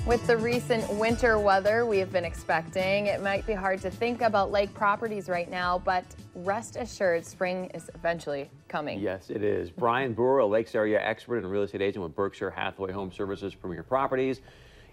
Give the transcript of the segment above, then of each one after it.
With the recent winter weather we have been expecting, it might be hard to think about lake properties right now, but rest assured, spring is eventually coming. Yes, it is. Brian Brewer, a Lakes area expert and a real estate agent with Berkshire Hathaway Home Services Premier Properties,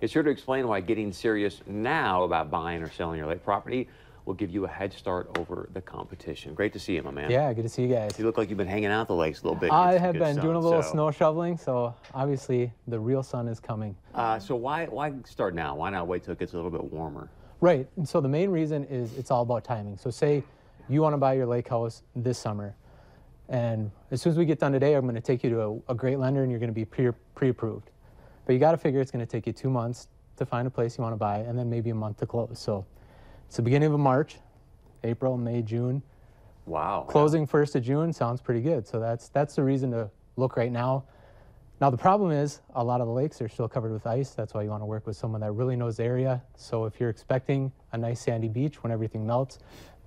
is here to explain why getting serious now about buying or selling your lake property will give you a head start over the competition. Great to see you, my man. Yeah, good to see you guys. You look like you've been hanging out at the lakes a little bit. I have been doing a little snow shoveling, so obviously the real sun is coming. So why start now? Why not wait till it gets a little bit warmer? Right, and so the main reason is it's all about timing. So say you want to buy your lake house this summer, and as soon as we get done today, I'm going to take you to a great lender and you're going to be pre-approved. But you got to figure it's going to take you 2 months to find a place you want to buy and then maybe a month to close. So it's the beginning of March, April, May, June. Wow. Closing 1st of June sounds pretty good. So that's the reason to look right now. Now the problem is a lot of the lakes are still covered with ice. That's why you want to work with someone that really knows the area. So if you're expecting a nice sandy beach when everything melts,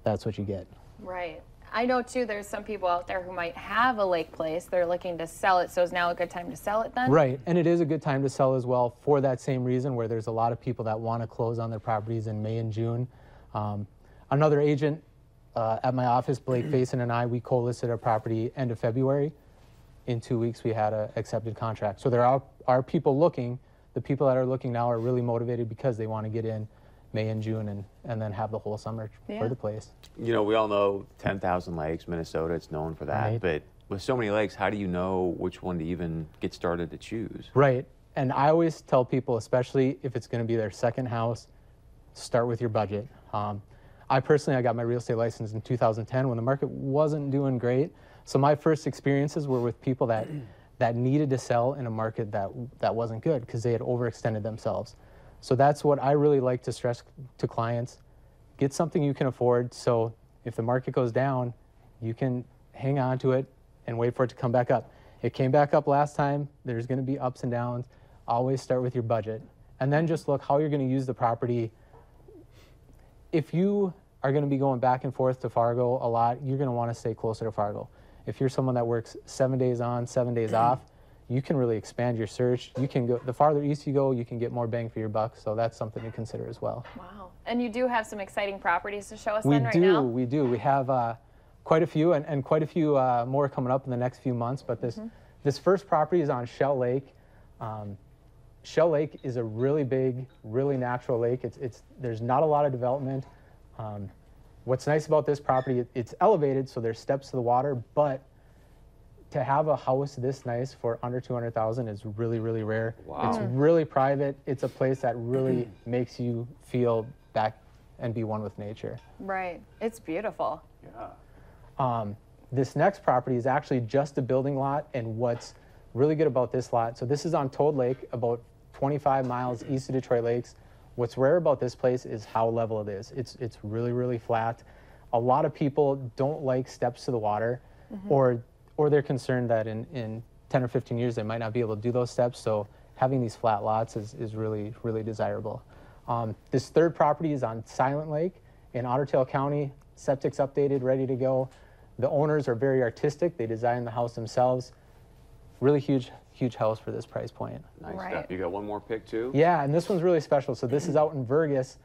that's what you get. Right. I know too there's some people out there who might have a lake place. They're looking to sell it. So is now a good time to sell it then? Right. And it is a good time to sell as well for that same reason, where there's a lot of people that want to close on their properties in May and June. Another agent at my office, Blake Faison, and I, we co-listed our property end of February. In 2 weeks, we had an accepted contract. So there are people looking. The people that are looking now are really motivated because they want to get in May and June and then have the whole summer for the place. You know, we all know 10,000 lakes, Minnesota, it's known for that. Right. But with so many lakes, how do you know which one to even get started to choose? Right. And I always tell people, especially if it's going to be their second house, start with your budget. I personally got my real estate license in 2010 when the market wasn't doing great. So my first experiences were with people that needed to sell in a market that wasn't good because they had overextended themselves. So that's what I really like to stress to clients. Get something you can afford, so if the market goes down, you can hang on to it and wait for it to come back up. It came back up last time. There's going to be ups and downs. Always start with your budget. And then just look how you're going to use the property. If you are going to be going back and forth to Fargo a lot, you're going to want to stay closer to Fargo. If you're someone that works 7 days on, 7 days off, you can really expand your search. You can go, the farther east you go, you can get more bang for your buck. So that's something to consider as well. Wow. And you do have some exciting properties to show us then right now? We do. We have quite a few and quite a few more coming up in the next few months. But this first property is on Shell Lake. Shell Lake is a really big, really natural lake. There's not a lot of development. What's nice about this property, it's elevated, so there's steps to the water, but to have a house this nice for under $200,000 is really, really rare. Wow. It's really private. It's a place that really makes you feel back and be one with nature. Right. It's beautiful. Yeah. This next property is actually just a building lot, and what's really good about this lot, so this is on Toad Lake, about 25 miles east of Detroit Lakes. What's rare about this place is how level it is. It's really, really flat. A lot of people don't like steps to the water, or they're concerned that in 10 or 15 years they might not be able to do those steps, so having these flat lots is really, really desirable. This third property is on Silent Lake in Otter Tail County. Septic's updated, ready to go. The owners are very artistic. They designed the house themselves. Really huge house for this price point. Nice stuff. You got one more pick too? Yeah, and this one's really special. So this is out in Vergas.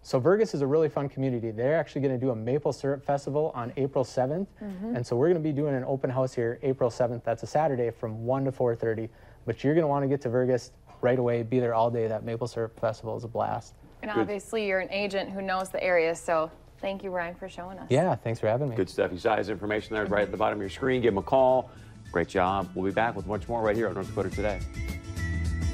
So Vergas is a really fun community. They're actually going to do a maple syrup festival on April 7th. And so we're going to be doing an open house here April 7th. That's a Saturday from 1 to 4:30. But you're going to want to get to Vergas right away, be there all day. That maple syrup festival is a blast. And obviously you're an agent who knows the area, so thank you, Ryan, for showing us. Yeah, thanks for having me. Good stuff. You saw his information there right at the bottom of your screen. Give him a call. Great job. We'll be back with much more right here on North Dakota Today.